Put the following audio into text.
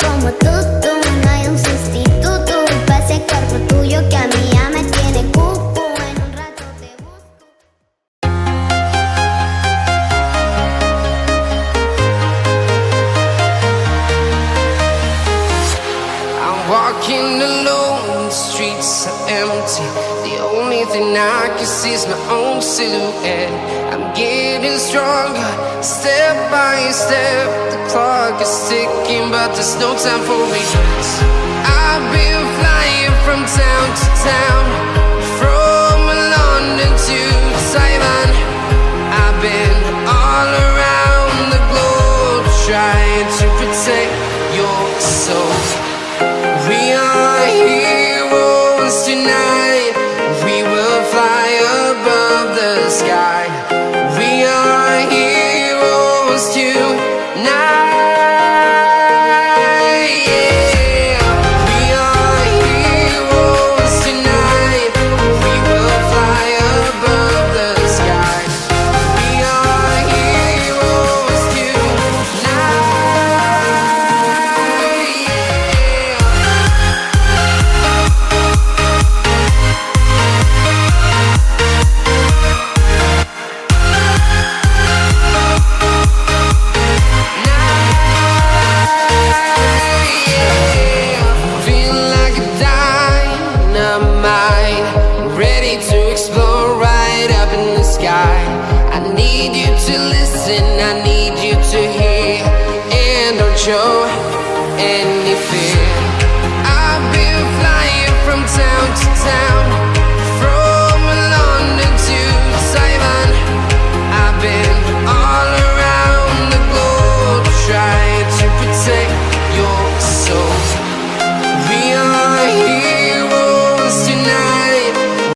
como tú, no hay un sustituto para ese cuerpo tuyo que a mí ya me tiene cuco. En un rato te busco. I'm walking alone, the streets are empty. The only thing I can see is my own silhouette. I'm getting stronger, step by step. The clock is ticking, but there's no time for regrets. I've been flying from town to town, from London to Taiwan. I've been all around the globe, trying to protect your soul. We are heroes tonight. We will fly above the sky. We are heroes tonight.